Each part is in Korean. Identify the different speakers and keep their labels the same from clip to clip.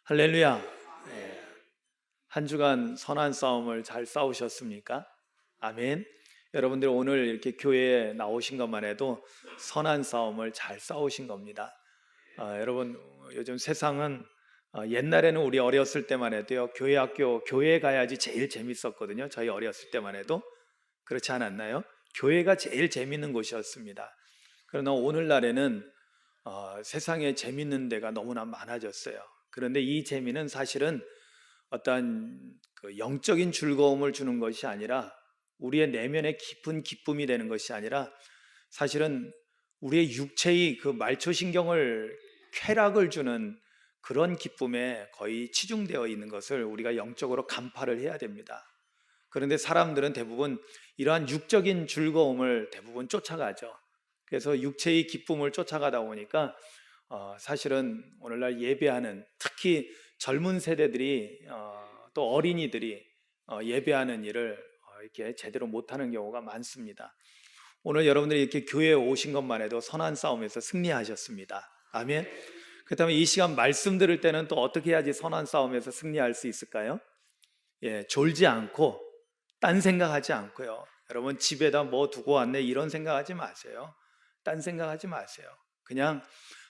Speaker 1: 할렐루야. 예. 한 주간 선한 싸움을 잘 싸우셨습니까? 아멘. 여러분들 오늘 이렇게 교회에 나오신 것만 해도 선한 싸움을 잘 싸우신 겁니다. 여러분 요즘 세상은 옛날에는 우리 어렸을 때만 해도요, 교회 학교 교회 가야지 제일 재밌었거든요. 저희 어렸을 때만 해도 그렇지 않았나요? 교회가 제일 재밌는 곳이었습니다. 그러나 오늘날에는 세상에 재밌는 데가 너무나 많아졌어요. 그런데 이 재미는 사실은 어떤 그 영적인 즐거움을 주는 것이 아니라, 우리의 내면의 깊은 기쁨이 되는 것이 아니라, 사실은 우리의 육체의 그 말초신경을 쾌락을 주는 그런 기쁨에 거의 치중되어 있는 것을 우리가 영적으로 간파를 해야 됩니다. 그런데 사람들은 대부분 이러한 육적인 즐거움을 대부분 쫓아가죠. 그래서 육체의 기쁨을 쫓아가다 보니까 사실은 오늘날 예배하는, 특히 젊은 세대들이 또 어린이들이 예배하는 일을 이렇게 제대로 못하는 경우가 많습니다. 오늘 여러분들이 이렇게 교회에 오신 것만 해도 선한 싸움에서 승리하셨습니다. 아멘. 그렇다면 이 시간 말씀 들을 때는 또 어떻게 해야지 선한 싸움에서 승리할 수 있을까요? 졸지 않고 딴 생각하지 않고요. 여러분 집에다 뭐 두고 왔네 이런 생각하지 마세요. 딴 생각하지 마세요. 그냥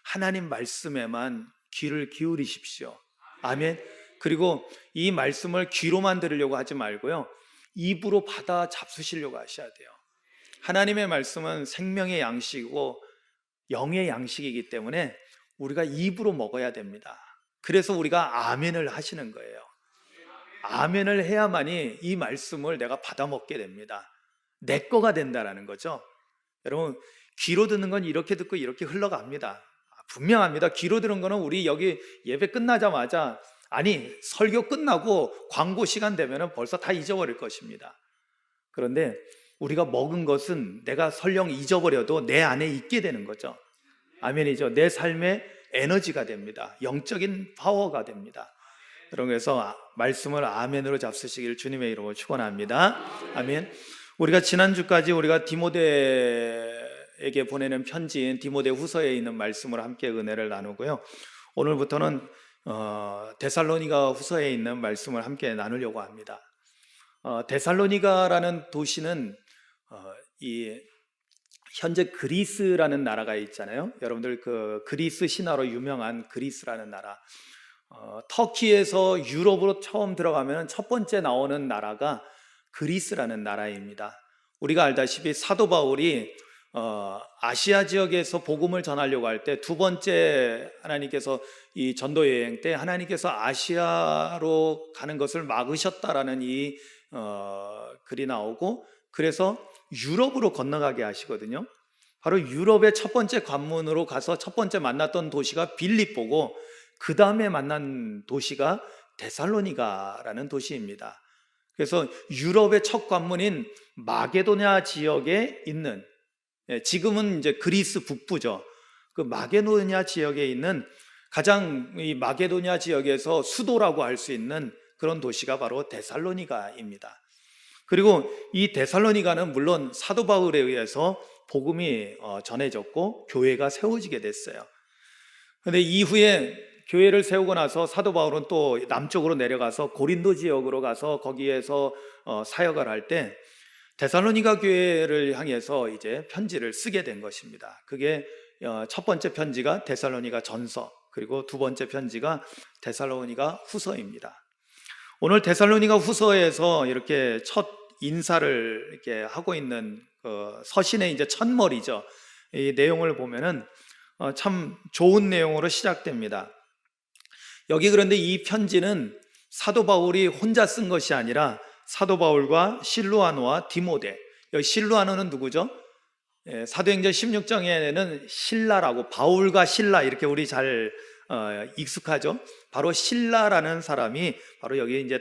Speaker 1: 하나님 말씀에만 귀를 기울이십시오. 아멘. 그리고 이 말씀을 귀로만 들으려고 하지 말고요, 입으로 받아 잡수시려고 하셔야 돼요. 하나님의 말씀은 생명의 양식이고 영의 양식이기 때문에 우리가 입으로 먹어야 됩니다. 그래서 우리가 아멘을 하시는 거예요. 아멘을 해야만이 이 말씀을 내가 받아 먹게 됩니다. 내 거가 된다라는 거죠. 여러분, 귀로 듣는 건 이렇게 듣고 이렇게 흘러갑니다. 분명합니다. 귀로 들은 거는 우리 여기 예배 끝나자마자, 아니 설교 끝나고 광고 시간 되면 벌써 다 잊어버릴 것입니다. 그런데 우리가 먹은 것은 내가 설령 잊어버려도 내 안에 있게 되는 거죠. 아멘이죠. 내 삶의 에너지가 됩니다. 영적인 파워가 됩니다. 그래서 말씀을 아멘으로 잡수시기를 주님의 이름으로 축원합니다. 아멘. 우리가 지난주까지 우리가 디모데에게 보내는 편지인 디모데 후서에 있는 말씀을 함께 은혜를 나누고요, 오늘부터는 데살로니가 후서에 있는 말씀을 함께 나누려고 합니다. 데살로니가라는 도시는 이 현재 그리스라는 나라가 있잖아요. 여러분들 그 그리스 신화로 유명한 그리스라는 나라, 터키에서 유럽으로 처음 들어가면 첫 번째 나오는 나라가 그리스라는 나라입니다. 우리가 알다시피 사도 바울이 아시아 지역에서 복음을 전하려고 할 때, 두 번째 하나님께서 이 전도 여행 때 하나님께서 아시아로 가는 것을 막으셨다라는 이 글이 나오고, 그래서 유럽으로 건너가게 하시거든요. 바로 유럽의 첫 번째 관문으로 가서 첫 번째 만났던 도시가 빌립보고, 그 다음에 만난 도시가 데살로니가라는 도시입니다. 그래서 유럽의 첫 관문인 마게도냐 지역에 있는, 지금은 이제 그리스 북부죠. 그 마게도냐 지역에 있는 가장 이 마게도냐 지역에서 수도라고 할 수 있는 그런 도시가 바로 데살로니가입니다. 그리고 이 데살로니가는 물론 사도 바울에 의해서 복음이 전해졌고 교회가 세워지게 됐어요. 그런데 이후에 교회를 세우고 나서 사도 바울은 또 남쪽으로 내려가서 고린도 지역으로 가서 거기에서 사역을 할 때 데살로니가 교회를 향해서 이제 편지를 쓰게 된 것입니다. 그게 첫 번째 편지가 데살로니가 전서, 그리고 두 번째 편지가 데살로니가 후서입니다. 오늘 데살로니가 후서에서 이렇게 첫 인사를 이렇게 하고 있는 서신의 이제 첫머리죠. 이 내용을 보면은 참 좋은 내용으로 시작됩니다. 여기 그런데 이 편지는 사도 바울이 혼자 쓴 것이 아니라 사도 바울과 실루아노와 디모데, 여기 실루아노는 누구죠? 사도행전 16장에는 실라라고, 바울과 실라 이렇게 우리 잘 익숙하죠. 바로 실라라는 사람이 바로 여기 이제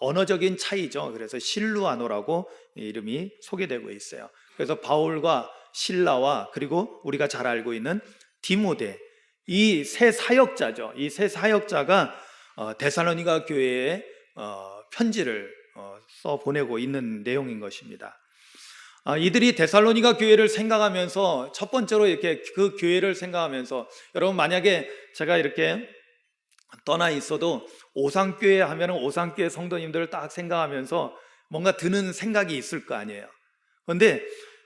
Speaker 1: 언어적인 차이죠. 그래서 실루아노라고 이름이 소개되고 있어요. 그래서 바울과 실라와, 그리고 우리가 잘 알고 있는 디모데, 이 세 사역자죠. 이 세 사역자가 데살로니가 교회에 편지를 써 보내고 있는 내용인 것입니다. 이들이 데살로니가 교회를 생각하면서, 첫 번째로 이렇게 그 교회를 생각하면서, 여러분 만약에 제가 이렇게 떠나 있어도 오산교회 하면 오산교회 성도님들을 딱 생각하면서 뭔가 드는 생각이 있을 거 아니에요. 그런데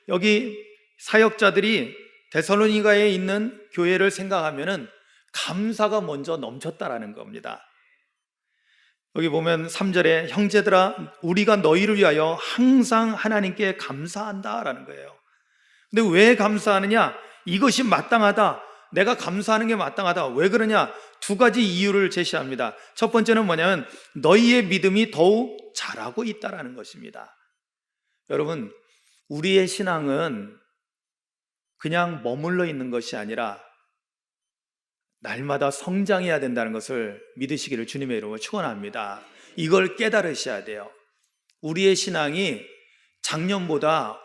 Speaker 1: 여기 사역자들이 데살로니가에 있는 교회를 생각하면은 감사가 먼저 넘쳤다라는 겁니다. 여기 보면 3절에 형제들아 우리가 너희를 위하여 항상 하나님께 감사한다라는 거예요. 근데 왜 감사하느냐? 이것이 마땅하다. 내가 감사하는 게 마땅하다. 왜 그러냐? 두 가지 이유를 제시합니다. 첫 번째는 뭐냐면 너희의 믿음이 더욱 자라고 있다라는 것입니다. 여러분, 우리의 신앙은 그냥 머물러 있는 것이 아니라 날마다 성장해야 된다는 것을 믿으시기를 주님의 이름으로 축원합니다. 이걸 깨달으셔야 돼요. 우리의 신앙이 작년보다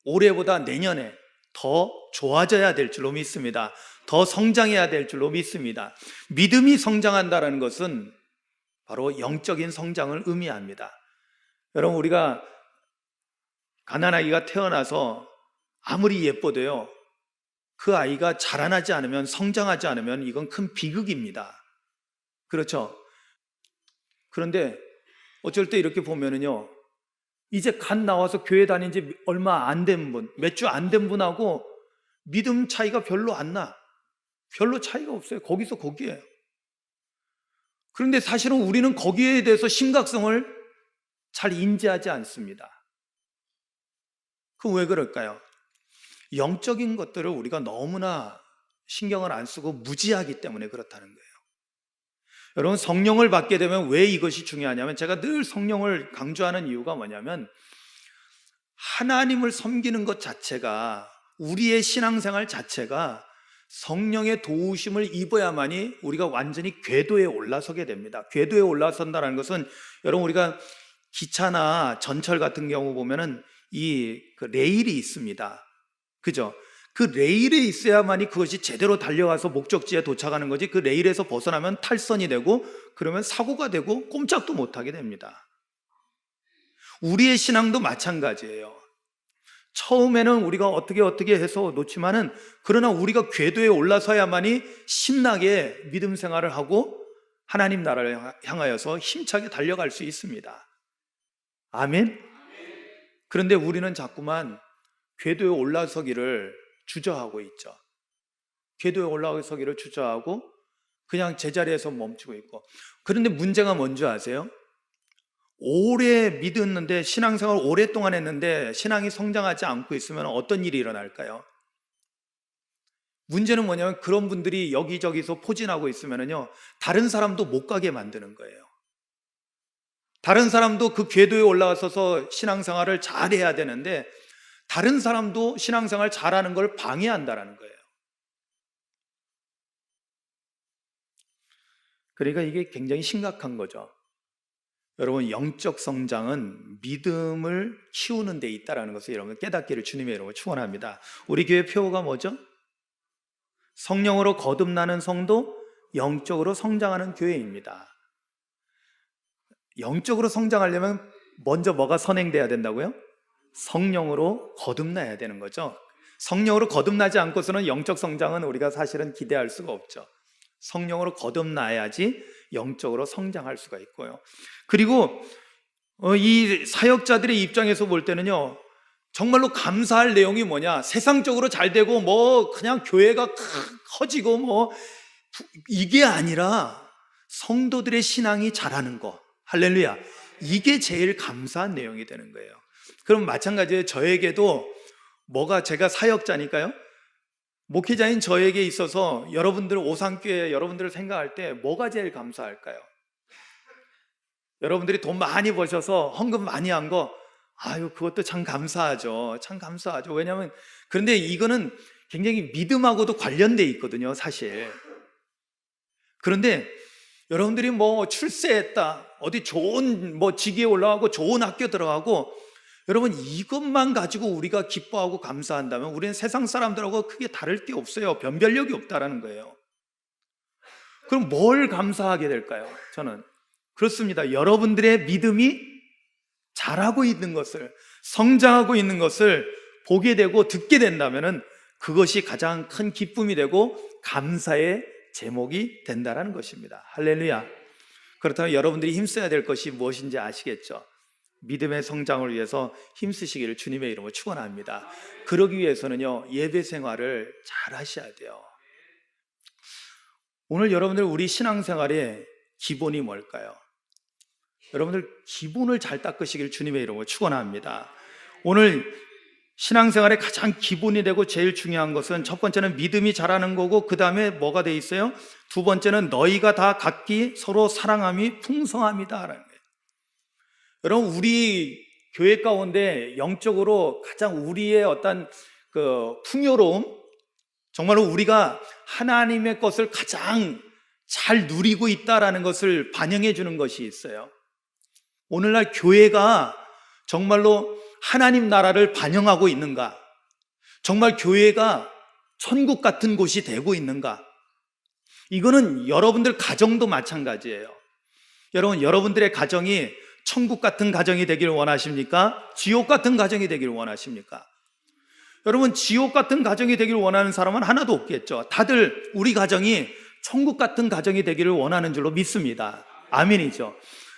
Speaker 1: 올해보다 내년에 더 좋아져야 될 줄로 믿습니다. 더 성장해야 될 줄로 믿습니다. 믿음이 성장한다는 것은 바로 영적인 성장을 의미합니다. 여러분, 우리가 가난아기가 태어나서 아무리 예뻐도요, 그 아이가 자라나지 않으면, 성장하지 않으면 이건 큰 비극입니다. 그렇죠? 그런데 어쩔 때 이렇게 보면은요, 이제 갓 나와서 교회 다닌 지 얼마 안 된 분, 몇 주 안 된 분하고 믿음 차이가 별로 안 나. 별로 차이가 없어요. 거기서 거기에요. 그런데 사실은 우리는 거기에 대해서 심각성을 잘 인지하지 않습니다. 그럼 왜 그럴까요? 영적인 것들을 우리가 너무나 신경을 안 쓰고 무지하기 때문에 그렇다는 거예요. 여러분, 성령을 받게 되면 왜 이것이 중요하냐면, 제가 늘 성령을 강조하는 이유가 뭐냐면, 하나님을 섬기는 것 자체가, 우리의 신앙생활 자체가 성령의 도우심을 입어야만이 우리가 완전히 궤도에 올라서게 됩니다. 궤도에 올라선다는 것은, 여러분, 우리가 기차나 전철 같은 경우 보면은 그 레일이 있습니다. 그죠? 그 레일에 있어야만이 그것이 제대로 달려가서 목적지에 도착하는 거지, 그 레일에서 벗어나면 탈선이 되고 그러면 사고가 되고 꼼짝도 못하게 됩니다. 우리의 신앙도 마찬가지예요. 처음에는 우리가 어떻게 해서 놓지만은, 그러나 우리가 궤도에 올라서야만이 신나게 믿음 생활을 하고 하나님 나라를 향하여서 힘차게 달려갈 수 있습니다. 아멘? 그런데 우리는 자꾸만 궤도에 올라서기를 주저하고 있죠. 궤도에 올라서기를 주저하고 그냥 제자리에서 멈추고 있고. 그런데 문제가 뭔지 아세요? 오래 믿었는데, 신앙생활 오랫동안 했는데 신앙이 성장하지 않고 있으면 어떤 일이 일어날까요? 문제는 뭐냐면, 그런 분들이 여기저기서 포진하고 있으면요, 다른 사람도 못 가게 만드는 거예요. 다른 사람도 그 궤도에 올라서서 신앙생활을 잘해야 되는데 다른 사람도 신앙생활 잘하는 걸 방해한다는 거예요. 그러니까 이게 굉장히 심각한 거죠. 여러분, 영적 성장은 믿음을 키우는 데 있다는 것을 여러분 깨닫기를 주님의 이름으로 축원합니다. 우리 교회 표어가 뭐죠? 성령으로 거듭나는 성도, 영적으로 성장하는 교회입니다. 영적으로 성장하려면 먼저 뭐가 선행돼야 된다고요? 성령으로 거듭나야 되는 거죠. 성령으로 거듭나지 않고서는 영적 성장은 우리가 사실은 기대할 수가 없죠. 성령으로 거듭나야지 영적으로 성장할 수가 있고요. 그리고 이 사역자들의 입장에서 볼 때는요, 정말로 감사할 내용이 뭐냐, 세상적으로 잘 되고 뭐 그냥 교회가 커지고 뭐 이게 아니라 성도들의 신앙이 자라는 거, 할렐루야, 이게 제일 감사한 내용이 되는 거예요. 그럼 마찬가지로 저에게도 제가 사역자니까요, 목회자인 저에게 있어서 여러분들, 오산교회 여러분들을 생각할 때 뭐가 제일 감사할까요? 여러분들이 돈 많이 버셔서 헌금 많이 한 거, 그것도 참 감사하죠. 참 감사하죠. 왜냐하면, 그런데 이거는 굉장히 믿음하고도 관련돼 있거든요, 사실. 그런데 여러분들이 출세했다, 어디 좋은 직위에 올라가고 좋은 학교 들어가고, 여러분, 이것만 가지고 우리가 기뻐하고 감사한다면 우리는 세상 사람들하고 크게 다를 게 없어요. 변별력이 없다라는 거예요. 그럼 뭘 감사하게 될까요? 저는 그렇습니다. 여러분들의 믿음이 자라고 있는 것을, 성장하고 있는 것을 보게 되고 듣게 된다면 그것이 가장 큰 기쁨이 되고 감사의 제목이 된다라는 것입니다. 할렐루야. 그렇다면 여러분들이 힘써야 될 것이 무엇인지 아시겠죠? 믿음의 성장을 위해서 힘쓰시기를 주님의 이름으로 축원합니다. 그러기 위해서는요, 예배 생활을 잘 하셔야 돼요. 오늘 여러분들 우리 신앙생활의 기본이 뭘까요? 여러분들 기본을 잘 닦으시길 주님의 이름으로 축원합니다. 오늘 신앙생활의 가장 기본이 되고 제일 중요한 것은 첫 번째는 믿음이 자라는 거고, 그 다음에 뭐가 돼 있어요? 두 번째는 너희가 다 각기 서로 사랑함이 풍성함이다라는 거예요. 여러분, 우리 교회 가운데 영적으로 가장 우리의 어떤 그 풍요로움, 정말로 우리가 하나님의 것을 가장 잘 누리고 있다라는 것을 반영해 주는 것이 있어요. 오늘날 교회가 정말로 하나님 나라를 반영하고 있는가? 정말 교회가 천국 같은 곳이 되고 있는가? 이거는 여러분들 가정도 마찬가지예요. 여러분, 여러분들의 가정이 천국 같은 가정이 되기를 원하십니까? 지옥 같은 가정이 되기를 원하십니까? 여러분, 지옥 같은 가정이 되기를 원하는 사람은 하나도 없겠죠. 다들 우리 가정이 천국 같은 가정이 되기를 원하는 줄로 믿습니다. 아멘이죠.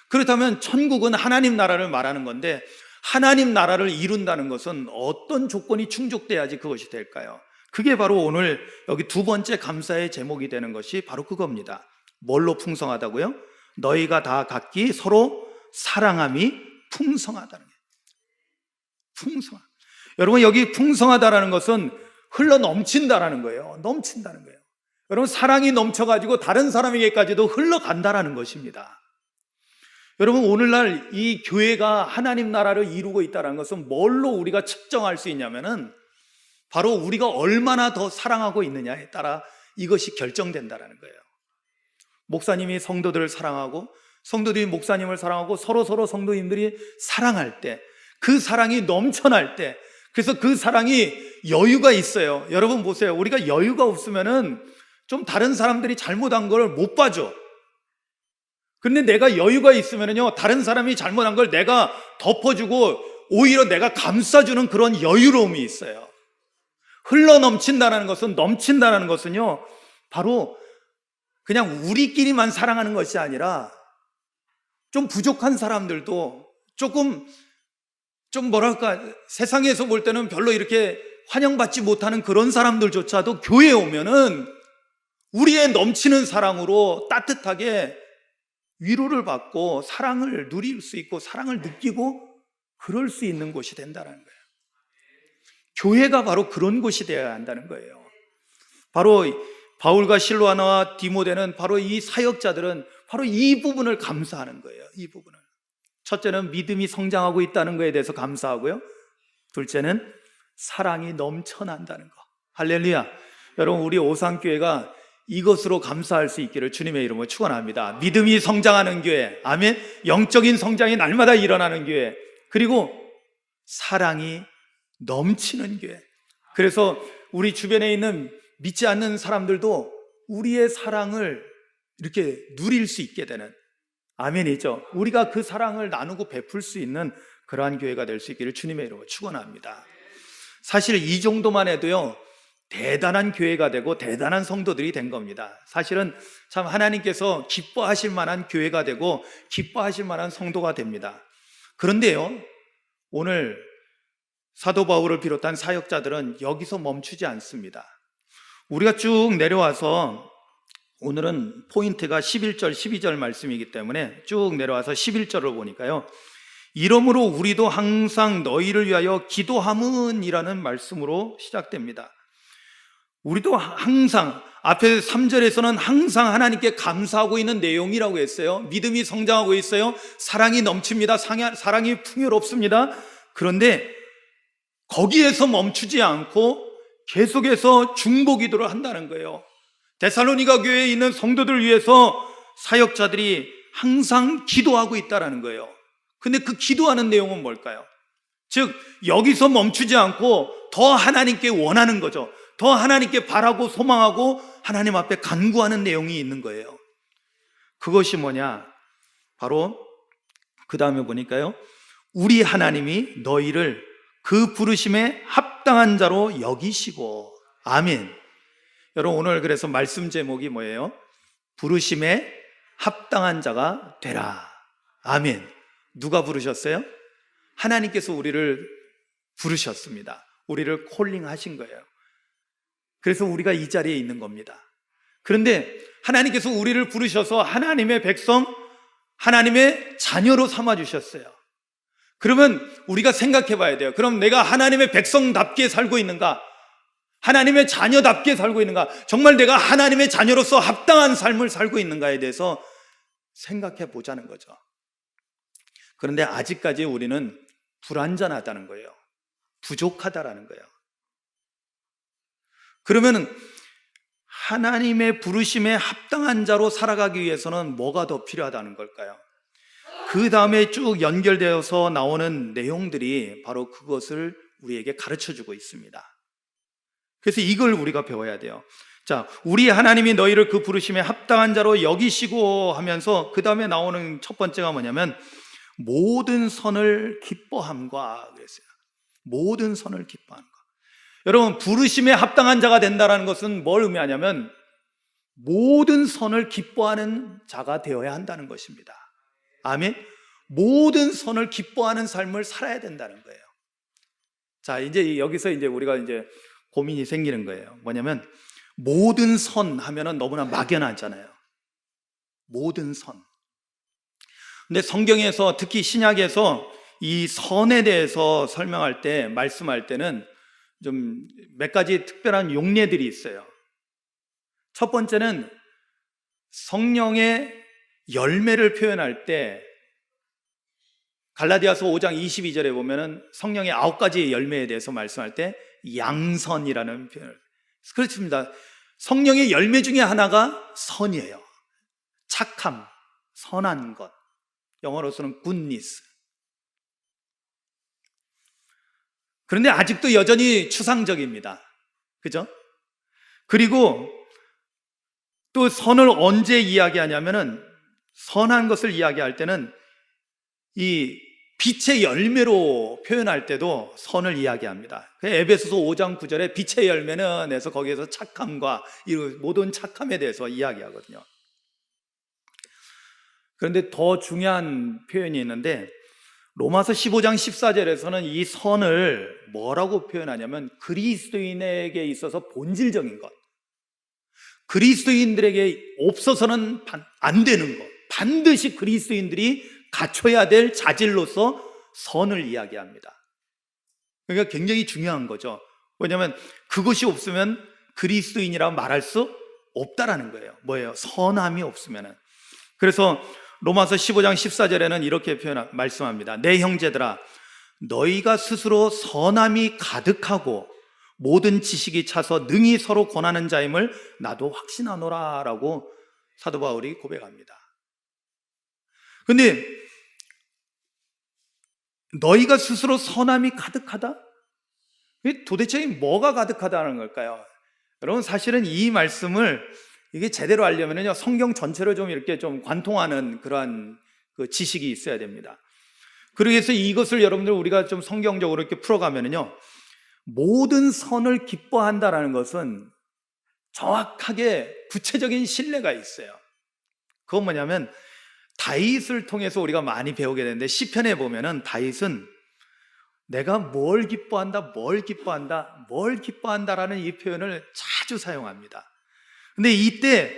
Speaker 1: 그렇다면 천국은 하나님 나라를 말하는 건데, 하나님 나라를 이룬다는 것은 어떤 조건이 충족돼야지 그것이 될까요? 그게 바로 오늘 여기 두 번째 감사의 제목이 되는 것이 바로 그겁니다. 뭘로 풍성하다고요? 너희가 다 각기 서로 사랑함이 풍성하다는 거예요. 풍성함. 여러분, 여기 풍성하다라는 것은 흘러 넘친다라는 거예요. 넘친다는 거예요. 여러분, 사랑이 넘쳐가지고 다른 사람에게까지도 흘러간다라는 것입니다. 여러분, 오늘날 이 교회가 하나님 나라를 이루고 있다는 것은 뭘로 우리가 측정할 수 있냐면은 바로 우리가 얼마나 더 사랑하고 있느냐에 따라 이것이 결정된다는 거예요. 목사님이 성도들을 사랑하고, 성도들이 목사님을 사랑하고, 서로 성도님들이 사랑할 때, 그 사랑이 넘쳐날 때, 그래서 그 사랑이 여유가 있어요. 여러분 보세요. 우리가 여유가 없으면은 좀 다른 사람들이 잘못한 걸 못 봐줘. 근데 내가 여유가 있으면은요, 다른 사람이 잘못한 걸 내가 덮어주고 오히려 내가 감싸주는 그런 여유로움이 있어요. 흘러 넘친다는 것은, 넘친다는 것은요, 바로 그냥 우리끼리만 사랑하는 것이 아니라 좀 부족한 사람들도 좀 뭐랄까, 세상에서 볼 때는 별로 이렇게 환영받지 못하는 그런 사람들조차도 교회에 오면은 우리의 넘치는 사랑으로 따뜻하게 위로를 받고 사랑을 누릴 수 있고 사랑을 느끼고 그럴 수 있는 곳이 된다는 거예요. 교회가 바로 그런 곳이 되어야 한다는 거예요. 바로 바울과 실로아나와 디모데는 바로 이 사역자들은 바로 이 부분을 감사하는 거예요. 이 부분을. 첫째는 믿음이 성장하고 있다는 것에 대해서 감사하고요. 둘째는 사랑이 넘쳐난다는 거. 할렐루야. 여러분, 우리 오산교회가 이것으로 감사할 수 있기를 주님의 이름으로 축원합니다. 믿음이 성장하는 교회, 아멘. 영적인 성장이 날마다 일어나는 교회, 그리고 사랑이 넘치는 교회. 그래서 우리 주변에 있는 믿지 않는 사람들도 우리의 사랑을 이렇게 누릴 수 있게 되는, 아멘이죠. 우리가 그 사랑을 나누고 베풀 수 있는 그러한 교회가 될 수 있기를 주님의 이름으로 축원합니다. 사실 이 정도만 해도요, 대단한 교회가 되고 대단한 성도들이 된 겁니다. 사실은 참 하나님께서 기뻐하실 만한 교회가 되고 기뻐하실 만한 성도가 됩니다. 그런데요, 오늘 사도 바울을 비롯한 사역자들은 여기서 멈추지 않습니다. 우리가 쭉 내려와서, 오늘은 포인트가 11절 12절 말씀이기 때문에 쭉 내려와서 11절을 보니까요, 이러므로 우리도 항상 너희를 위하여 기도함은 이라는 말씀으로 시작됩니다. 우리도 항상, 앞에 3절에서는 항상 하나님께 감사하고 있는 내용이라고 했어요. 믿음이 성장하고 있어요. 사랑이 넘칩니다. 사랑이 풍요롭습니다. 그런데 거기에서 멈추지 않고 계속해서 중보기도를 한다는 거예요. 데살로니가 교회에 있는 성도들을 위해서 사역자들이 항상 기도하고 있다는 거예요. 근데 그 기도하는 내용은 뭘까요? 즉, 여기서 멈추지 않고 더 하나님께 원하는 거죠. 더 하나님께 바라고 소망하고 하나님 앞에 간구하는 내용이 있는 거예요. 그것이 뭐냐? 바로 그 다음에 보니까요, 우리 하나님이 너희를 그 부르심에 합당한 자로 여기시고, 아멘. 여러분 오늘 그래서 말씀 제목이 뭐예요? 부르심에 합당한 자가 되라. 아멘. 누가 부르셨어요? 하나님께서 우리를 부르셨습니다. 우리를 콜링하신 거예요. 그래서 우리가 이 자리에 있는 겁니다. 그런데 하나님께서 우리를 부르셔서 하나님의 백성, 하나님의 자녀로 삼아주셨어요. 그러면 우리가 생각해 봐야 돼요. 그럼 내가 하나님의 백성답게 살고 있는가? 하나님의 자녀답게 살고 있는가? 정말 내가 하나님의 자녀로서 합당한 삶을 살고 있는가에 대해서 생각해 보자는 거죠. 그런데 아직까지 우리는 불완전하다는 거예요. 부족하다라는 거예요. 그러면 하나님의 부르심에 합당한 자로 살아가기 위해서는 뭐가 더 필요하다는 걸까요? 그 다음에 쭉 연결되어서 나오는 내용들이 바로 그것을 우리에게 가르쳐주고 있습니다. 그래서 이걸 우리가 배워야 돼요. 자, 우리 하나님이 너희를 그 부르심에 합당한 자로 여기시고 하면서 그 다음에 나오는 첫 번째가 뭐냐면 모든 선을 기뻐함과 그랬어요. 모든 선을 기뻐하는 것. 여러분, 부르심에 합당한 자가 된다는 것은 뭘 의미하냐면 모든 선을 기뻐하는 자가 되어야 한다는 것입니다. 아멘. 모든 선을 기뻐하는 삶을 살아야 된다는 거예요. 자, 이제 여기서 이제 우리가 이제 고민이 생기는 거예요. 뭐냐면 모든 선 하면은 너무나 막연하잖아요. 모든 선. 근데 성경에서 특히 신약에서 이 선에 대해서 설명할 때, 말씀할 때는 좀 몇 가지 특별한 용례들이 있어요. 첫 번째는 성령의 열매를 표현할 때 갈라디아서 5장 22절에 보면은 성령의 9가지 열매에 대해서 말씀할 때 양선이라는 표현을. 그렇습니다. 성령의 열매 중에 하나가 선이에요. 착함, 선한 것. 영어로서는 goodness. 그런데 아직도 여전히 추상적입니다. 그죠? 그리고 또 선을 언제 이야기하냐면은 선한 것을 이야기할 때는 이 빛의 열매로 표현할 때도 선을 이야기합니다. 에베소서 5장 9절에 빛의 열매는 해서 거기에서 착함과 이 모든 착함에 대해서 이야기하거든요. 그런데 더 중요한 표현이 있는데 로마서 15장 14절에서는 이 선을 뭐라고 표현하냐면 그리스도인에게 있어서 본질적인 것, 그리스도인들에게 없어서는 안 되는 것, 반드시 그리스도인들이 갖춰야 될 자질로서 선을 이야기합니다. 그러니까 굉장히 중요한 거죠. 왜냐하면 그것이 없으면 그리스도인이라고 말할 수 없다라는 거예요. 뭐예요? 선함이 없으면은. 그래서 로마서 15장 14절에는 이렇게 말씀합니다. 내 형제들아, 너희가 스스로 선함이 가득하고 모든 지식이 차서 능히 서로 권하는 자임을 나도 확신하노라 라고 사도 바울이 고백합니다. 그런데 너희가 스스로 선함이 가득하다? 도대체 뭐가 가득하다는 걸까요? 여러분, 사실은 이 말씀을 이게 제대로 알려면요, 성경 전체를 좀 이렇게 좀 관통하는 그러한 그 지식이 있어야 됩니다. 그래서 이것을 여러분들 우리가 좀 성경적으로 이렇게 풀어가면요, 모든 선을 기뻐한다라는 것은 정확하게 구체적인 신뢰가 있어요. 그건 뭐냐면 다윗을 통해서 우리가 많이 배우게 되는데 시편에 보면은 다윗은 내가 뭘 기뻐한다라는 이 표현을 자주 사용합니다. 근데 이때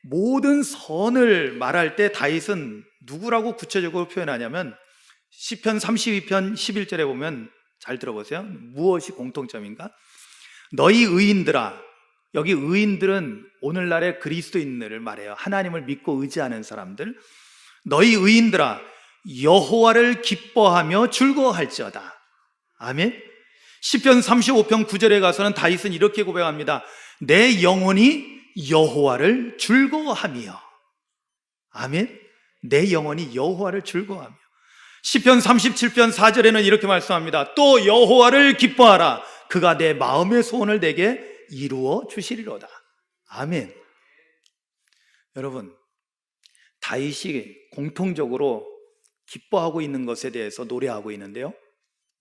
Speaker 1: 모든 선을 말할 때 다윗은 누구라고 구체적으로 표현하냐면 시편 32편 11절에 보면 잘 들어보세요. 무엇이 공통점인가? 너희 의인들아, 여기 의인들은 오늘날의 그리스도인들을 말해요. 하나님을 믿고 의지하는 사람들. 너희 의인들아, 여호와를 기뻐하며 즐거워할지어다. 아멘. 시편 35편 9절에 가서는 다윗은 이렇게 고백합니다. 내 영혼이 여호와를 즐거워하며. 아멘. 내 영혼이 여호와를 즐거워하며. 시편 37편 4절에는 이렇게 말씀합니다. 또 여호와를 기뻐하라. 그가 내 마음의 소원을 내게 이루어 주시리로다. 아멘. 여러분, 다윗이 공통적으로 기뻐하고 있는 것에 대해서 노래하고 있는데요,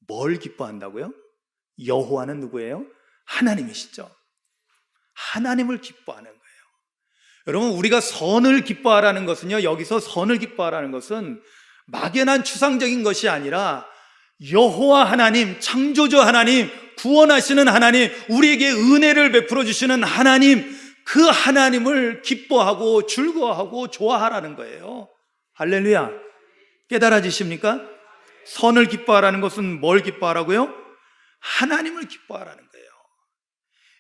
Speaker 1: 뭘 기뻐한다고요? 여호와는 누구예요? 하나님이시죠. 하나님을 기뻐하는 거예요. 여러분, 우리가 선을 기뻐하라는 것은요, 여기서 선을 기뻐하라는 것은 막연한 추상적인 것이 아니라 여호와 하나님, 창조주 하나님, 구원하시는 하나님, 우리에게 은혜를 베풀어 주시는 하나님, 그 하나님을 기뻐하고 즐거워하고 좋아하라는 거예요. 할렐루야. 깨달아지십니까? 선을 기뻐하라는 것은 뭘 기뻐하라고요? 하나님을 기뻐하라는 거예요.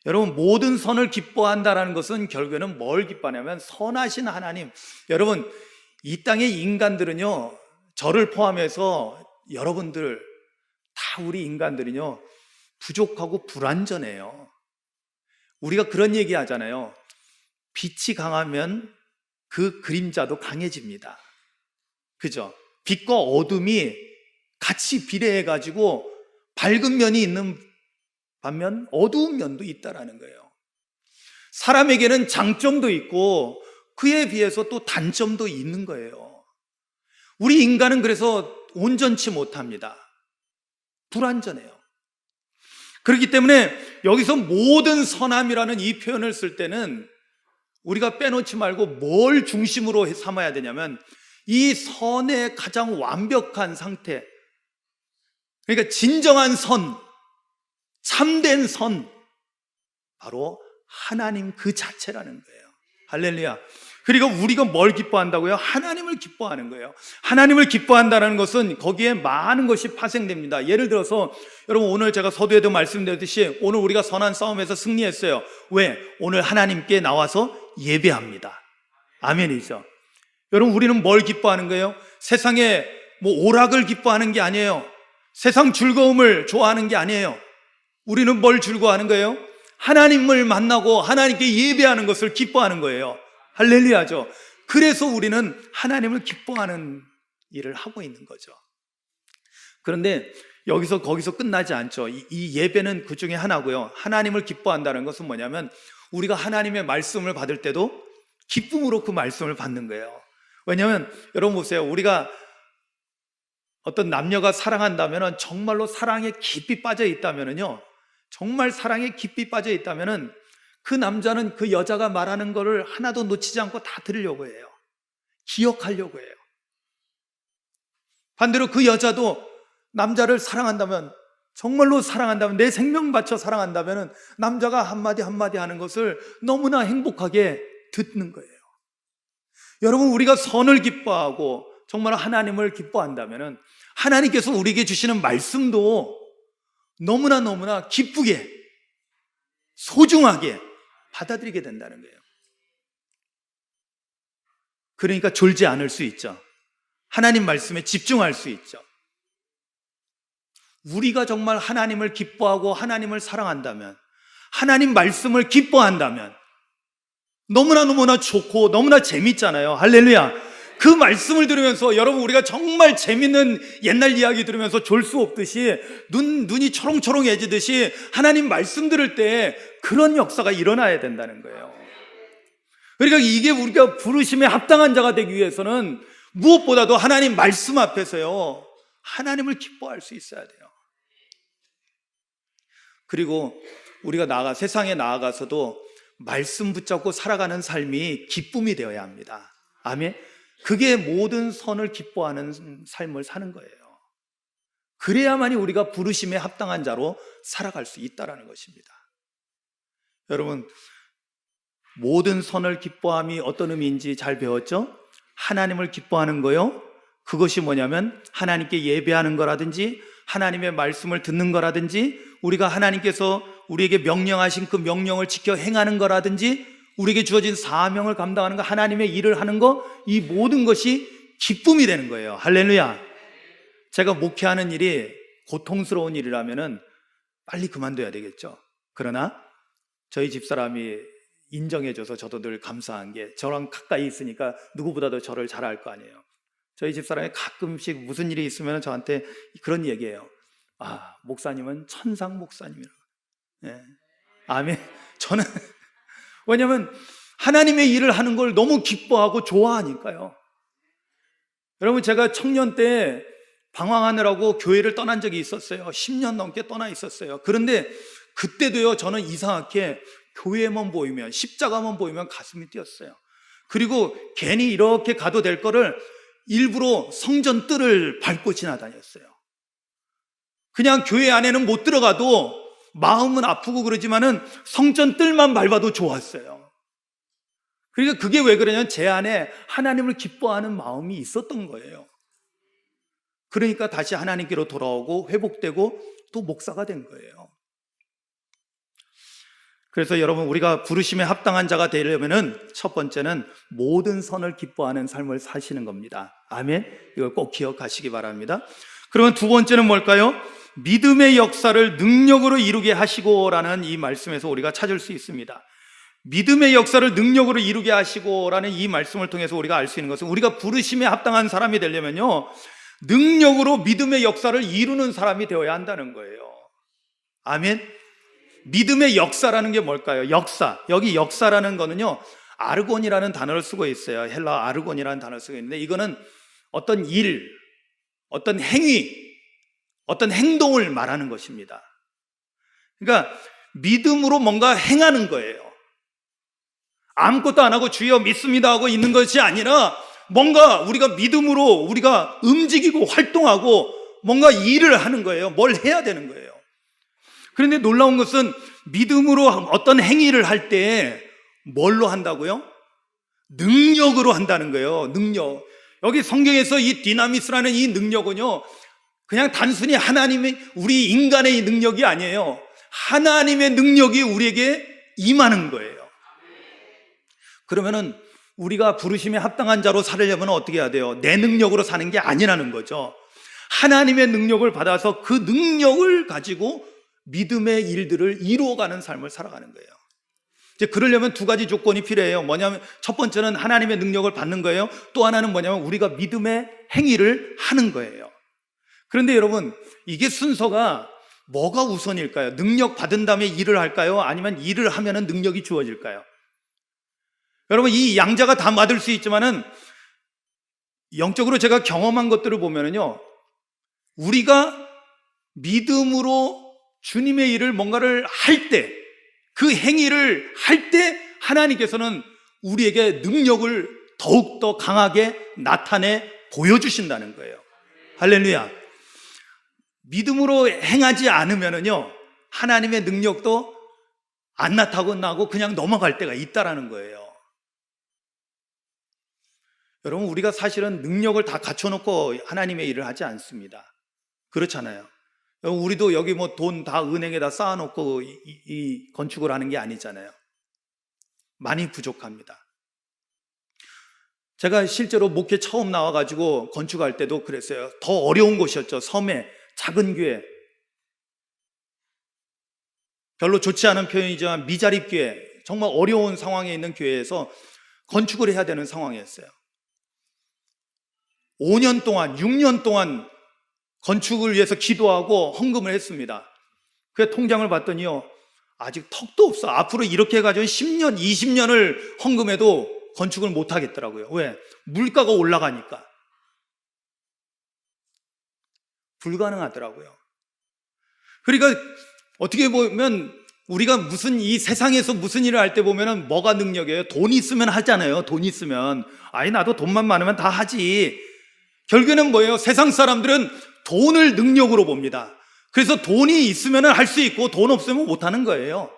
Speaker 1: 여러분, 모든 선을 기뻐한다는 것은 결국에는 뭘 기뻐하냐면 선하신 하나님. 여러분, 이 땅의 인간들은요, 저를 포함해서 여러분들 다 우리 인간들은요, 부족하고 불완전해요. 우리가 그런 얘기 하잖아요. 빛이 강하면 그 그림자도 강해집니다. 그죠? 빛과 어둠이 같이 비례해가지고 밝은 면이 있는 반면 어두운 면도 있다라는 거예요. 사람에게는 장점도 있고 그에 비해서 또 단점도 있는 거예요. 우리 인간은 그래서 온전치 못합니다. 불완전해요. 그렇기 때문에 여기서 모든 선함이라는 이 표현을 쓸 때는 우리가 빼놓지 말고 뭘 중심으로 삼아야 되냐면 이 선의 가장 완벽한 상태, 그러니까 진정한 선, 참된 선, 바로 하나님 그 자체라는 거예요. 할렐루야. 그리고 우리가 뭘 기뻐한다고요? 하나님을 기뻐하는 거예요. 하나님을 기뻐한다는 것은 거기에 많은 것이 파생됩니다. 예를 들어서 여러분, 오늘 제가 서두에도 말씀드렸듯이 오늘 우리가 선한 싸움에서 승리했어요. 왜? 오늘 하나님께 나와서 예배합니다. 아멘이죠. 여러분, 우리는 뭘 기뻐하는 거예요? 세상에 오락을 기뻐하는 게 아니에요. 세상 즐거움을 좋아하는 게 아니에요. 우리는 뭘 즐거워하는 거예요? 하나님을 만나고 하나님께 예배하는 것을 기뻐하는 거예요. 할렐루야죠. 그래서 우리는 하나님을 기뻐하는 일을 하고 있는 거죠. 그런데 거기서 끝나지 않죠. 이 예배는 그 중에 하나고요. 하나님을 기뻐한다는 것은 뭐냐면 우리가 하나님의 말씀을 받을 때도 기쁨으로 그 말씀을 받는 거예요. 왜냐하면 여러분 보세요. 우리가 어떤 남녀가 사랑한다면 정말로 사랑에 깊이 빠져 있다면요, 정말 사랑에 깊이 빠져 있다면은 그 남자는 그 여자가 말하는 거를 하나도 놓치지 않고 다 들으려고 해요. 기억하려고 해요. 반대로 그 여자도 남자를 사랑한다면, 정말로 사랑한다면, 내 생명 바쳐 사랑한다면 남자가 한마디 한마디 하는 것을 너무나 행복하게 듣는 거예요. 여러분, 우리가 선을 기뻐하고 정말 하나님을 기뻐한다면 하나님께서 우리에게 주시는 말씀도 너무나 기쁘게, 소중하게 받아들이게 된다는 거예요. 그러니까 졸지 않을 수 있죠. 하나님 말씀에 집중할 수 있죠. 우리가 정말 하나님을 기뻐하고 하나님을 사랑한다면, 하나님 말씀을 기뻐한다면 너무나 좋고 너무나 재밌잖아요. 할렐루야. 그 말씀을 들으면서 여러분, 우리가 정말 재밌는 옛날 이야기 들으면서 졸 수 없듯이 눈이 초롱초롱해지듯이 하나님 말씀 들을 때 그런 역사가 일어나야 된다는 거예요. 그러니까 이게 우리가 부르심에 합당한 자가 되기 위해서는 무엇보다도 하나님 말씀 앞에서요, 하나님을 기뻐할 수 있어야 돼요. 그리고 우리가 세상에 나아가서도 말씀 붙잡고 살아가는 삶이 기쁨이 되어야 합니다. 아멘. 그게 모든 선을 기뻐하는 삶을 사는 거예요. 그래야만이 우리가 부르심에 합당한 자로 살아갈 수 있다는 것입니다. 여러분, 모든 선을 기뻐함이 어떤 의미인지 잘 배웠죠? 하나님을 기뻐하는 거요, 그것이 뭐냐면 하나님께 예배하는 거라든지 하나님의 말씀을 듣는 거라든지 우리가 하나님께서 우리에게 명령하신 그 명령을 지켜 행하는 거라든지 우리에게 주어진 사명을 감당하는 거, 하나님의 일을 하는 거, 이 모든 것이 기쁨이 되는 거예요. 할렐루야. 제가 목회하는 일이 고통스러운 일이라면 빨리 그만둬야 되겠죠. 그러나 저희 집사람이 인정해줘서 저도 늘 감사한 게, 저랑 가까이 있으니까 누구보다도 저를 잘 알 거 아니에요. 저희 집사람이 가끔씩 무슨 일이 있으면 저한테 그런 얘기해요. 목사님은 천상 목사님이라고. 네. 아멘. 저는 왜냐하면 하나님의 일을 하는 걸 너무 기뻐하고 좋아하니까요. 여러분, 제가 청년 때 방황하느라고 교회를 떠난 적이 있었어요. 10년 넘게 떠나 있었어요. 그런데 그때도요, 저는 이상하게 교회만 보이면, 십자가만 보이면 가슴이 뛰었어요. 그리고 괜히 이렇게 가도 될 거를 일부러 성전 뜰을 밟고 지나다녔어요. 그냥 교회 안에는 못 들어가도 마음은 아프고 그러지만은 성전 뜰만 밟아도 좋았어요. 그러니까 그게 왜 그러냐면 제 안에 하나님을 기뻐하는 마음이 있었던 거예요. 그러니까 다시 하나님께로 돌아오고 회복되고 또 목사가 된 거예요. 그래서 여러분, 우리가 부르심에 합당한 자가 되려면은 첫 번째는 모든 선을 기뻐하는 삶을 사시는 겁니다. 아멘. 이걸 꼭 기억하시기 바랍니다. 그러면 두 번째는 뭘까요? 믿음의 역사를 능력으로 이루게 하시고라는 이 말씀에서 우리가 찾을 수 있습니다. 믿음의 역사를 능력으로 이루게 하시고라는 이 말씀을 통해서 우리가 알 수 있는 것은, 우리가 부르심에 합당한 사람이 되려면요, 능력으로 믿음의 역사를 이루는 사람이 되어야 한다는 거예요. 아멘. 믿음의 역사라는 게 뭘까요? 역사. 여기 역사라는 거는요, 아르곤이라는 단어를 쓰고 있어요. 헬라 아르곤이라는 단어를 쓰고 있는데, 이거는 어떤 일, 어떤 행위, 어떤 행동을 말하는 것입니다. 그러니까 믿음으로 뭔가 행하는 거예요. 아무것도 안 하고 주여 믿습니다 하고 있는 것이 아니라, 뭔가 우리가 믿음으로 우리가 움직이고 활동하고 뭔가 일을 하는 거예요. 뭘 해야 되는 거예요. 그런데 놀라운 것은 믿음으로 어떤 행위를 할 때 뭘로 한다고요? 능력으로 한다는 거예요. 능력. 여기 성경에서 이 디나미스라는 이 능력은요, 그냥 단순히 하나님의, 우리 인간의 능력이 아니에요. 하나님의 능력이 우리에게 임하는 거예요. 그러면은 우리가 부르심에 합당한 자로 살려면 어떻게 해야 돼요? 내 능력으로 사는 게 아니라는 거죠. 하나님의 능력을 받아서 그 능력을 가지고 믿음의 일들을 이루어가는 삶을 살아가는 거예요. 이제 그러려면 두 가지 조건이 필요해요. 뭐냐면 첫 번째는 하나님의 능력을 받는 거예요. 또 하나는 뭐냐면 우리가 믿음의 행위를 하는 거예요. 그런데 여러분, 이게 순서가 뭐가 우선일까요? 능력 받은 다음에 일을 할까요? 아니면 일을 하면은 능력이 주어질까요? 여러분, 이 양자가 다 맞을 수 있지만은 영적으로 제가 경험한 것들을 보면은요, 우리가 믿음으로 주님의 일을 뭔가를 할 때, 그 행위를 할 때 하나님께서는 우리에게 능력을 더욱더 강하게 나타내 보여주신다는 거예요. 할렐루야. 믿음으로 행하지 않으면은요, 하나님의 능력도 안 나타나고 그냥 넘어갈 때가 있다라는 거예요. 여러분, 우리가 사실은 능력을 다 갖춰놓고 하나님의 일을 하지 않습니다. 그렇잖아요. 우리도 여기 뭐 돈 다 은행에다 쌓아놓고 이 건축을 하는 게 아니잖아요. 많이 부족합니다. 제가 실제로 목회 처음 나와가지고 건축할 때도 그랬어요. 더 어려운 곳이었죠. 섬에, 작은 교회. 별로 좋지 않은 표현이지만 미자립 교회, 정말 어려운 상황에 있는 교회에서 건축을 해야 되는 상황이었어요. 5년 동안, 6년 동안 건축을 위해서 기도하고 헌금을 했습니다. 그 통장을 봤더니요, 아직 턱도 없어. 앞으로 이렇게 해가지고 10년, 20년을 헌금해도 건축을 못 하겠더라고요. 왜? 물가가 올라가니까. 불가능하더라고요. 그러니까 어떻게 보면 우리가 무슨 이 세상에서 무슨 일을 할 때 보면은 뭐가 능력이에요? 돈 있으면 하잖아요. 돈 있으면. 아니, 나도 돈만 많으면 다 하지. 결국에는 뭐예요? 세상 사람들은 돈을 능력으로 봅니다. 그래서 돈이 있으면 할 수 있고 돈 없으면 못 하는 거예요.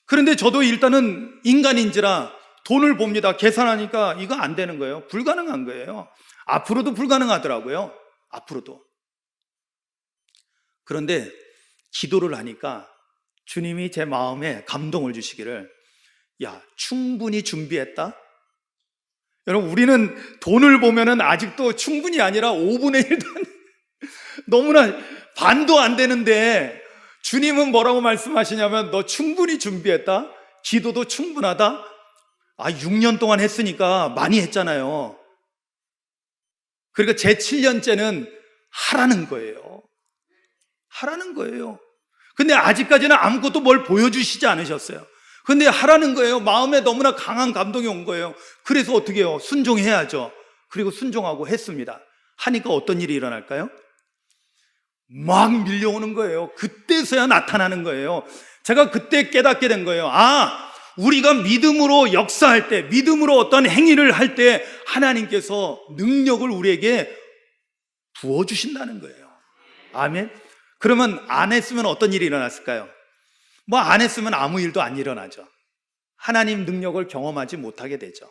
Speaker 1: 그런데 저도 일단은 인간인지라 돈을 봅니다. 계산하니까 이거 안 되는 거예요. 불가능한 거예요. 앞으로도 불가능하더라고요. 앞으로도. 그런데 기도를 하니까 주님이 제 마음에 감동을 주시기를, 야, 충분히 준비했다? 여러분, 우리는 돈을 보면은 아직도 충분히 아니라 5분의 1도 너무나 반도 안 되는데, 주님은 뭐라고 말씀하시냐면, 너 충분히 준비했다? 기도도 충분하다? 6년 동안 했으니까 많이 했잖아요. 그러니까 제 7년째는 하라는 거예요. 하라는 거예요. 근데 아직까지는 아무것도 뭘 보여주시지 않으셨어요. 근데 하라는 거예요. 마음에 너무나 강한 감동이 온 거예요. 그래서 어떻게 해요? 순종해야죠. 그리고 순종하고 했습니다. 하니까 어떤 일이 일어날까요? 막 밀려오는 거예요. 그때서야 나타나는 거예요.
Speaker 2: 제가 그때 깨닫게 된 거예요. 우리가 믿음으로 역사할 때, 믿음으로 어떤 행위를 할 때 하나님께서 능력을 우리에게 부어주신다는 거예요. 아멘. 그러면 안 했으면 어떤 일이 일어났을까요? 안 했으면 아무 일도 안 일어나죠. 하나님 능력을 경험하지 못하게 되죠.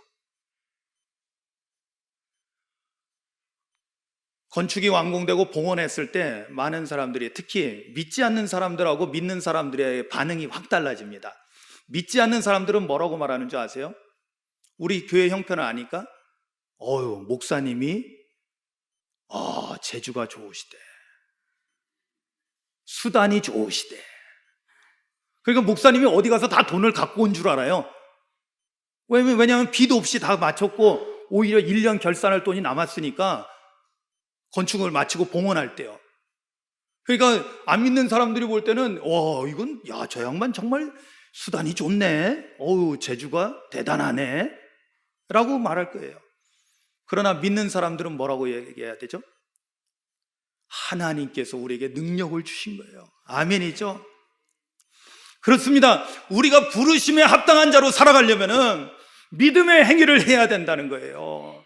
Speaker 2: 건축이 완공되고 봉헌했을 때 많은 사람들이, 특히 믿지 않는 사람들하고 믿는 사람들의 반응이 확 달라집니다. 믿지 않는 사람들은 뭐라고 말하는 줄 아세요? 우리 교회 형편을 아니까 목사님이 재주가 좋으시대, 수단이 좋으시대. 그러니까 목사님이 어디 가서 다 돈을 갖고 온 줄 알아요. 왜냐하면 비도 없이 다 마쳤고 오히려 1년 결산할 돈이 남았으니까 건축을 마치고 봉헌할 때요. 그러니까 안 믿는 사람들이 볼 때는 이건 저 양반 정말 수단이 좋네, 재주가 대단하네 라고 말할 거예요. 그러나 믿는 사람들은 뭐라고 얘기해야 되죠? 하나님께서 우리에게 능력을 주신 거예요. 아멘이죠? 그렇습니다. 우리가 부르심에 합당한 자로 살아가려면은 믿음의 행위를 해야 된다는 거예요.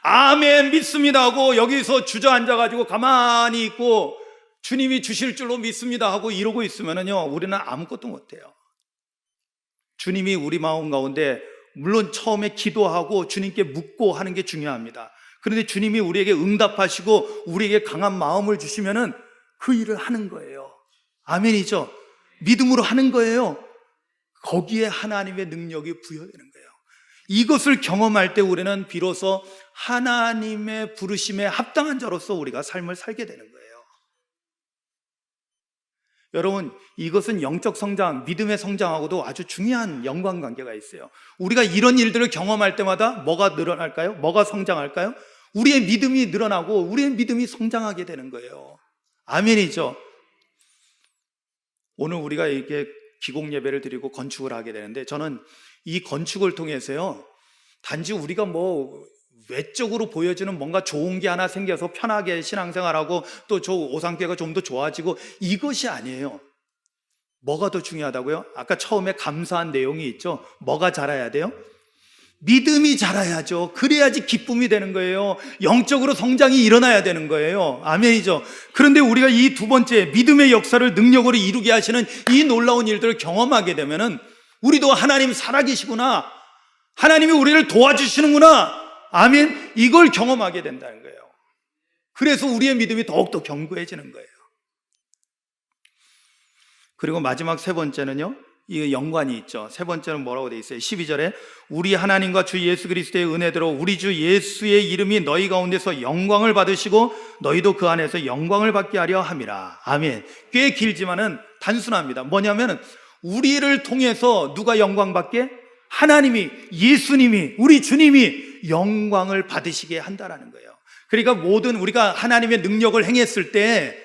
Speaker 2: 아멘, 믿습니다 하고 여기서 주저앉아가지고 가만히 있고 주님이 주실 줄로 믿습니다 하고 이러고 있으면은요, 우리는 아무것도 못해요. 주님이 우리 마음 가운데, 물론 처음에 기도하고 주님께 묻고 하는 게 중요합니다. 그런데 주님이 우리에게 응답하시고 우리에게 강한 마음을 주시면은 그 일을 하는 거예요. 아멘이죠? 믿음으로 하는 거예요. 거기에 하나님의 능력이 부여되는 거예요. 이것을 경험할 때 우리는 비로소 하나님의 부르심에 합당한 자로서 우리가 삶을 살게 되는 거예요. 여러분, 이것은 영적 성장, 믿음의 성장하고도 아주 중요한 연관관계가 있어요. 우리가 이런 일들을 경험할 때마다 뭐가 늘어날까요? 뭐가 성장할까요? 우리의 믿음이 늘어나고 우리의 믿음이 성장하게 되는 거예요. 아멘이죠? 오늘 우리가 이렇게 기공 예배를 드리고 건축을 하게 되는데, 저는 이 건축을 통해서요, 단지 우리가 외적으로 보여지는 뭔가 좋은 게 하나 생겨서 편하게 신앙생활하고 또 저 오상계가 좀 더 좋아지고, 이것이 아니에요. 뭐가 더 중요하다고요? 아까 처음에 감사한 내용이 있죠. 뭐가 자라야 돼요? 믿음이 자라야죠. 그래야지 기쁨이 되는 거예요. 영적으로 성장이 일어나야 되는 거예요. 아멘이죠. 그런데 우리가 이 두 번째 믿음의 역사를 능력으로 이루게 하시는 이 놀라운 일들을 경험하게 되면은 우리도 하나님 살아계시구나, 하나님이 우리를 도와주시는구나, 아멘, 이걸 경험하게 된다는 거예요. 그래서 우리의 믿음이 더욱더 견고해지는 거예요. 그리고 마지막 세 번째는요, 이 연관이 있죠. 세 번째는 뭐라고 되어 있어요? 12절에 우리 하나님과 주 예수 그리스도의 은혜대로 우리 주 예수의 이름이 너희 가운데서 영광을 받으시고 너희도 그 안에서 영광을 받게 하려 함이라. 아멘. 꽤 길지만은 단순합니다. 뭐냐면 우리를 통해서 누가 영광 받게? 하나님이, 예수님이, 우리 주님이 영광을 받으시게 한다라는 거예요. 그러니까 모든 우리가 하나님의 능력을 행했을 때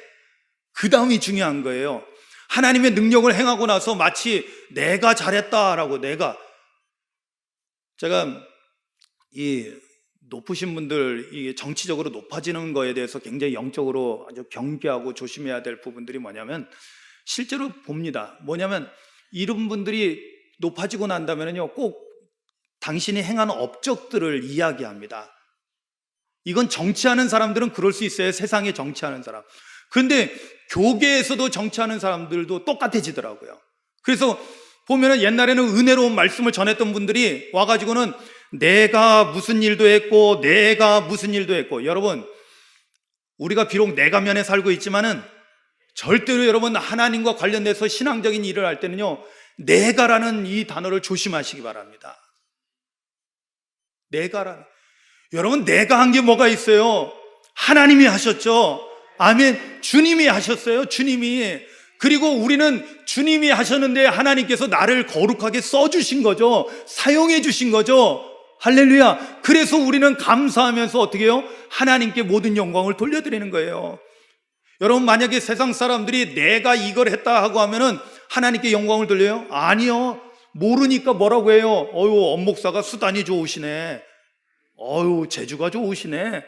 Speaker 2: 그 다음이 중요한 거예요. 하나님의 능력을 행하고 나서 마치 내가 잘했다라고, 제가 이 높으신 분들, 이 정치적으로 높아지는 거에 대해서 굉장히 영적으로 아주 경계하고 조심해야 될 부분들이 뭐냐면, 실제로 봅니다. 뭐냐면 이런 분들이 높아지고 난다면요, 꼭 당신이 행한 업적들을 이야기합니다. 이건 정치하는 사람들은 그럴 수 있어요. 세상에 정치하는 사람. 그런데 교계에서도 정치하는 사람들도 똑같아지더라고요. 그래서 보면은 옛날에는 은혜로운 말씀을 전했던 분들이 와가지고는 내가 무슨 일도 했고 내가 무슨 일도 했고, 여러분, 우리가 비록 내가면에 살고 있지만은 절대로 여러분 하나님과 관련돼서 신앙적인 일을 할 때는요, 내가라는 이 단어를 조심하시기 바랍니다. 내가라는, 여러분, 내가 한 게 뭐가 있어요? 하나님이 하셨죠. 아멘. 주님이 하셨어요. 주님이. 그리고 우리는 주님이 하셨는데 하나님께서 나를 거룩하게 써주신 거죠. 사용해 주신 거죠. 할렐루야. 그래서 우리는 감사하면서 어떻게 해요? 하나님께 모든 영광을 돌려드리는 거예요. 여러분, 만약에 세상 사람들이 내가 이걸 했다 하고 하면은 하나님께 영광을 돌려요? 아니요. 모르니까 뭐라고 해요? 엄 목사가 수단이 좋으시네. 재주가 좋으시네.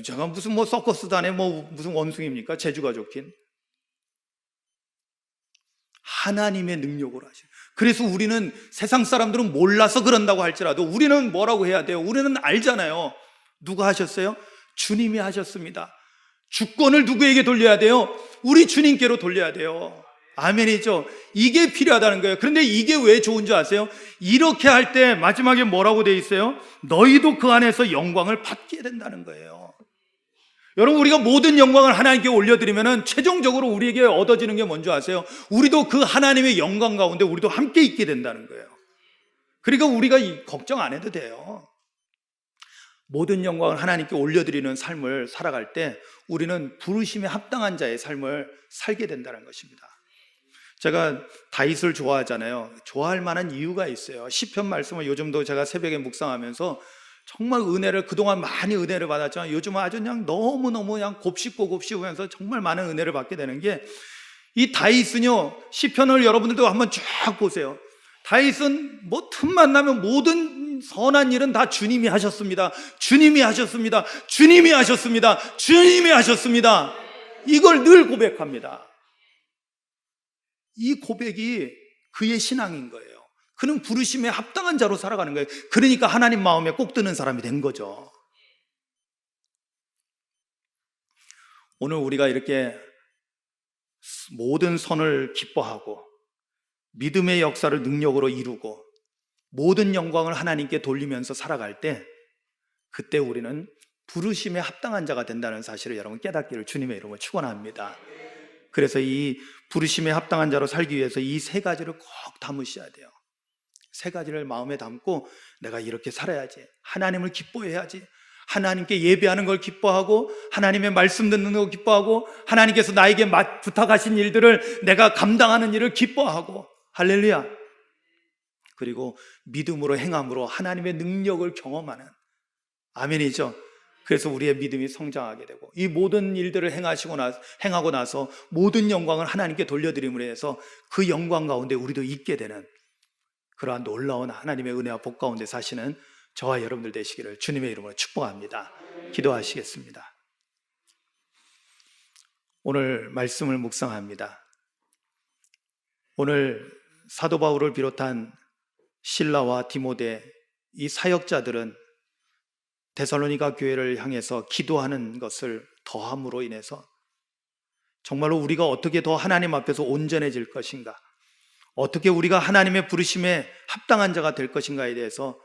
Speaker 2: 제가 무슨 서커스단에 무슨 원숭입니까? 재주가 좋긴. 하나님의 능력으로 하시는. 그래서 우리는 세상 사람들은 몰라서 그런다고 할지라도 우리는 뭐라고 해야 돼요? 우리는 알잖아요. 누가 하셨어요? 주님이 하셨습니다. 주권을 누구에게 돌려야 돼요? 우리 주님께로 돌려야 돼요. 아멘이죠. 이게 필요하다는 거예요. 그런데 이게 왜 좋은 줄 아세요? 이렇게 할 때 마지막에 뭐라고 돼 있어요? 너희도 그 안에서 영광을 받게 된다는 거예요. 여러분, 우리가 모든 영광을 하나님께 올려드리면 최종적으로 우리에게 얻어지는 게 뭔지 아세요? 우리도 그 하나님의 영광 가운데 우리도 함께 있게 된다는 거예요. 그러니까 우리가 걱정 안 해도 돼요. 모든 영광을 하나님께 올려드리는 삶을 살아갈 때 우리는 부르심에 합당한 자의 삶을 살게 된다는 것입니다. 제가 다윗을 좋아하잖아요. 좋아할 만한 이유가 있어요. 시편 말씀을 요즘도 제가 새벽에 묵상하면서 정말 은혜를, 그동안 많이 은혜를 받았지만 요즘은 아주 그냥 너무너무 그냥 곱씹으면서 정말 많은 은혜를 받게 되는 게, 이 다윗은요, 시편을 여러분들도 한번 쫙 보세요. 다윗은 뭐 틈만 나면 모든 선한 일은 다 주님이 하셨습니다. 주님이 하셨습니다. 주님이 하셨습니다. 주님이 하셨습니다. 이걸 늘 고백합니다. 이 고백이 그의 신앙인 거예요. 그는 부르심에 합당한 자로 살아가는 거예요. 그러니까 하나님 마음에 꼭 드는 사람이 된 거죠. 오늘 우리가 이렇게 모든 선을 기뻐하고 믿음의 역사를 능력으로 이루고 모든 영광을 하나님께 돌리면서 살아갈 때, 그때 우리는 부르심에 합당한 자가 된다는 사실을 여러분 깨닫기를 주님의 이름으로 축원합니다. 그래서 이 부르심에 합당한 자로 살기 위해서 이 세 가지를 꼭 담으셔야 돼요. 세 가지를 마음에 담고 내가 이렇게 살아야지, 하나님을 기뻐해야지, 하나님께 예배하는 걸 기뻐하고 하나님의 말씀 듣는 걸 기뻐하고 하나님께서 나에게 부탁하신 일들을 내가 감당하는 일을 기뻐하고, 할렐루야. 그리고 믿음으로 행함으로 하나님의 능력을 경험하는, 아멘이죠. 그래서 우리의 믿음이 성장하게 되고 이 모든 일들을 행하고 나서 모든 영광을 하나님께 돌려드림으로 해서 그 영광 가운데 우리도 있게 되는 그러한 놀라운 하나님의 은혜와 복 가운데 사시는 저와 여러분들 되시기를 주님의 이름으로 축복합니다. 기도하시겠습니다. 오늘 말씀을 묵상합니다. 오늘 사도 바울을 비롯한 실라와 디모데, 이 사역자들은 데살로니가 교회를 향해서 기도하는 것을 더함으로 인해서 정말로 우리가 어떻게 더 하나님 앞에서 온전해질 것인가, 어떻게 우리가 하나님의 부르심에 합당한 자가 될 것인가에 대해서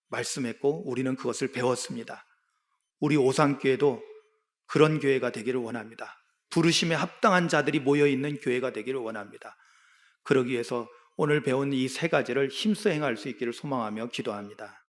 Speaker 2: 말씀했고 우리는 그것을 배웠습니다. 우리 오산교회도 그런 교회가 되기를 원합니다. 부르심에 합당한 자들이 모여있는 교회가 되기를 원합니다. 그러기 위해서 오늘 배운 이 세 가지를 힘써 행할 수 있기를 소망하며 기도합니다.